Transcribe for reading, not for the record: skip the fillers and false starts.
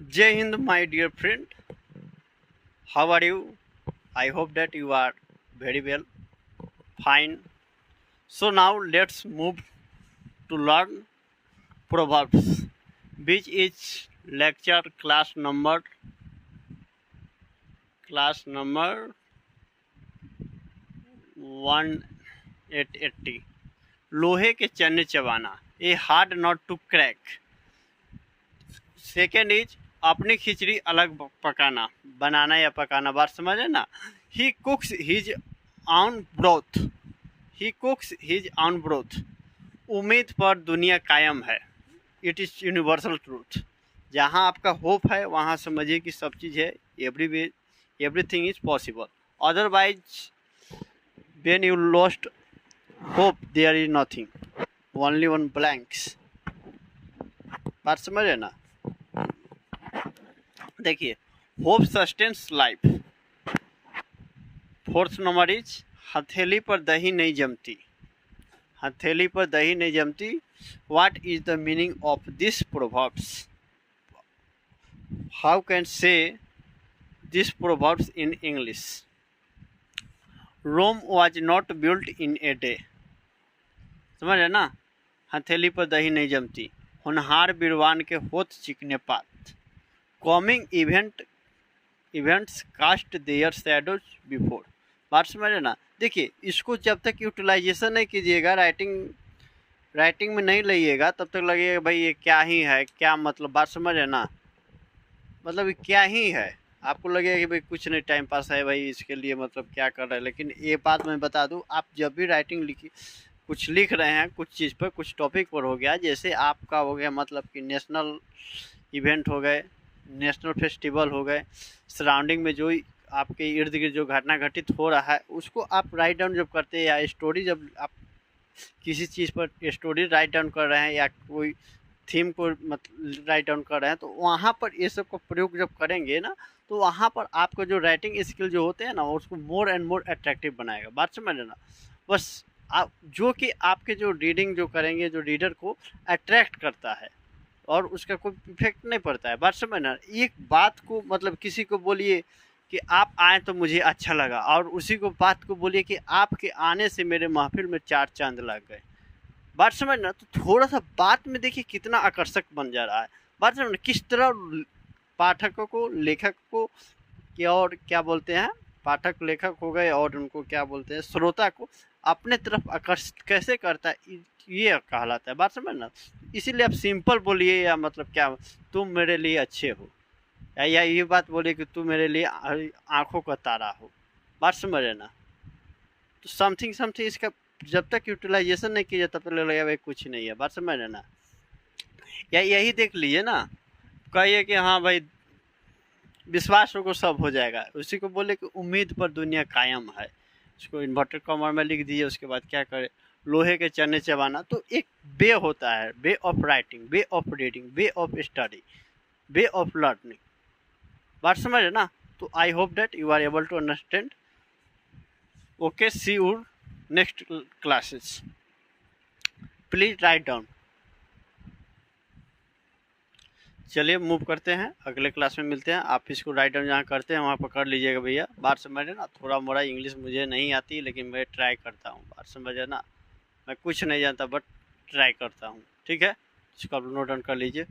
Jai Hind, my dear friend. How are you? I hope that you are very well. Fine. So now let's move to learn Proverbs, which is lecture class number 1880. लोहे के चने चबाना, a hard not to crack. Second is अपनी खिचड़ी अलग पकाना, बनाना या पकाना. बात समझे ना. ही कुक्स हिज ऑन ब्रोथ. उम्मीद पर दुनिया कायम है. It is universal truth. जहाँ आपका होप है वहाँ समझिए कि सब चीज़ है. Everything is possible. Otherwise when you lost hope there is nothing, only one blanks. बात समझे ना. देखिए, hope sustains life. Fourth number is हथेली पर दही नहीं जमती. हथेली पर दही नहीं जमती. What is the meaning of this proverbs? How can say this proverbs in English? Rome was not built in a day. समझ रहे ना. हथेली पर दही नहीं जमती. होनहार बिरवान के होत चिकने पात. Coming events cast their shadows before. बात समझ रहे ना. देखिए, इसको जब तक यूटिलाइजेशन नहीं कीजिएगा, राइटिंग में नहीं लाइएगा, तब तक लगेगा भाई ये क्या ही है, क्या मतलब. बात समझ रहे ना. मतलब ये क्या ही है. आपको लगेगा कि भाई कुछ नहीं, टाइम पास है भाई, इसके लिए मतलब क्या कर रहे हैं. लेकिन ये बात मैं बता दूं, आप जब भी राइटिंग कुछ लिख रहे हैं, कुछ चीज़ पर, कुछ टॉपिक पर हो गया, जैसे आपका हो गया मतलब कि नेशनल इवेंट हो गए, नेशनल फेस्टिवल हो गए, सराउंडिंग में जो आपके इर्द गिर्द जो घटना घटित हो रहा है, उसको आप राइट डाउन जब करते हैं, या स्टोरी जब आप किसी चीज़ पर स्टोरी राइट डाउन कर रहे हैं, या कोई थीम को मतलब राइट डाउन कर रहे हैं, तो वहाँ पर ये सब का प्रयोग जब करेंगे ना, तो वहाँ पर आपका जो राइटिंग स्किल जो होते हैं ना, उसको मोर एंड मोर अट्रैक्टिव बनाएगा. बात समझ लेना. बस आप जो कि आपके जो रीडिंग जो करेंगे, जो रीडर को अट्रैक्ट करता है और उसका कोई इफेक्ट नहीं पड़ता है. बात समझना. एक बात को मतलब किसी को बोलिए कि आप आए तो मुझे अच्छा लगा, और उसी को बात को बोलिए कि आपके आने से मेरे महफिल में 4 चांद लग गए. बात समझना. तो थोड़ा सा बात में देखिए कितना आकर्षक बन जा रहा है. बात समझना. किस तरह पाठकों को, लेखक को, और क्या बोलते हैं, पाठक लेखक हो गए, और उनको क्या बोलते हैं, श्रोता को अपने तरफ आकर्षित कैसे करता है, ये कहलाता है. बात समझना. इसीलिए आप सिंपल बोलिए, या मतलब क्या, तुम मेरे लिए अच्छे हो, या ये बात बोलिए कि तू मेरे लिए आंखों का तारा हो. बात समझ रहे ना. तो समथिंग इसका जब तक यूटिलाइजेशन नहीं किया तब तक लगेगा भाई कुछ नहीं है. बात समझ रहे ना. या यही देख लीजिए ना, कहिए कि हाँ भाई विश्वास को सब हो जाएगा, उसी को बोले कि उम्मीद पर दुनिया कायम है. इसको इन्वर्टेड कॉमा में लिख दीजिए. उसके बाद क्या करें, लोहे के चने चबाना. तो एक वे होता है, way of writing, way of reading, way of study, way of learning. बात समझ रहे ना. तो I hope that you are able to understand. Okay, see you next classes. Please write down. चलिए मूव करते हैं, अगले क्लास में मिलते हैं. आप इसको राइट डाउन जहाँ करते हैं वहाँ पर कर लीजिएगा भैया. बात समझ रहे ना. थोड़ा मोड़ा इंग्लिश मुझे नहीं आती, लेकिन मैं ट्राई करता हूँ. बात समझ रहे ना. मैं कुछ नहीं जानता बट ट्राई करता हूँ. ठीक है, इसको आप नोट डाउन कर लीजिए.